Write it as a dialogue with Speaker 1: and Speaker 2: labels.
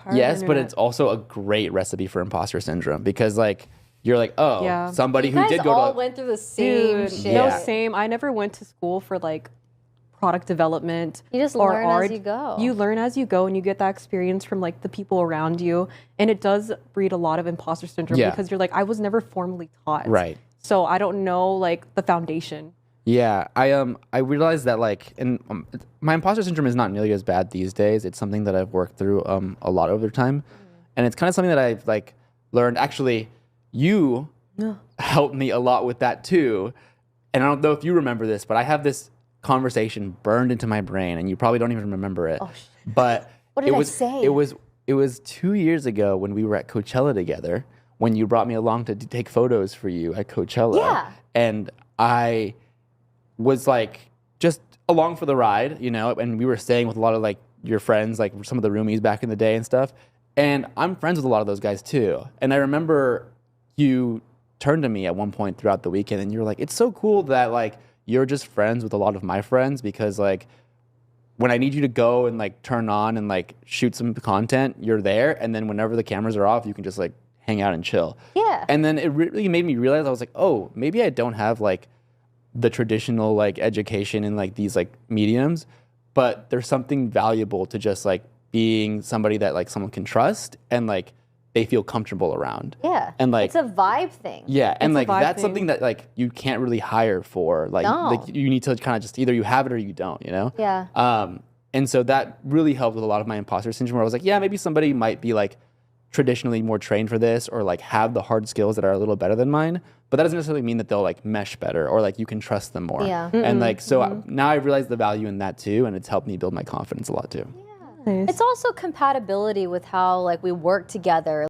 Speaker 1: Yeah,
Speaker 2: yes, but it's also a great recipe for imposter syndrome because like you're like, oh, somebody who did go
Speaker 3: all
Speaker 2: to
Speaker 3: went through the same shit.
Speaker 1: No, same. I never went to school for like product development.
Speaker 3: You just
Speaker 1: or
Speaker 3: learn
Speaker 1: art.
Speaker 3: as you go.
Speaker 1: You learn as you go, and you get that experience from like the people around you, and it does breed a lot of imposter syndrome because you're like, I was never formally taught,
Speaker 2: right?
Speaker 1: So I don't know like the foundation.
Speaker 2: Yeah, I realized that like, my imposter syndrome is not nearly as bad these days. It's something that I've worked through a lot over time, and it's kind of something that I've like learned. Actually, you helped me a lot with that too, and I don't know if you remember this, but I have this conversation burned into my brain, and you probably don't even remember it.
Speaker 3: Oh,
Speaker 2: but
Speaker 3: what did I say?
Speaker 2: It was 2 years ago when we were at Coachella together, when you brought me along to take photos for you at Coachella.
Speaker 3: Yeah.
Speaker 2: And I was like just along for the ride, you know, and we were staying with a lot of like your friends, like some of the roomies back in the day and stuff. And I'm friends with a lot of those guys too. And I remember you turned to me at one point throughout the weekend and you were like, it's so cool that like you're just friends with a lot of my friends because like when I need you to go and like turn on and like shoot some content, you're there. And then whenever the cameras are off, you can just like hang out and chill.
Speaker 3: Yeah.
Speaker 2: And then it really made me realize, I was like, oh, maybe I don't have like the traditional like education in like these like mediums, but there's something valuable to just like being somebody that like someone can trust and like they feel comfortable around.
Speaker 3: Yeah.
Speaker 2: And like
Speaker 3: it's a vibe thing.
Speaker 2: Yeah, and like that's
Speaker 1: thing.
Speaker 2: something that like you can't really hire for. Like, like you need to kind of just either you have it or you don't, you know?
Speaker 3: Yeah.
Speaker 2: And so that really helped with a lot of my imposter syndrome where I was like, yeah, maybe somebody might be like traditionally more trained for this or like have the hard skills that are a little better than mine, but that doesn't necessarily mean that they'll like mesh better or like you can trust them more.
Speaker 3: Yeah.
Speaker 2: And like, so now I've realized the value in that too, and it's helped me build my confidence a lot too.
Speaker 3: Yeah. It's also compatibility with how like we work together.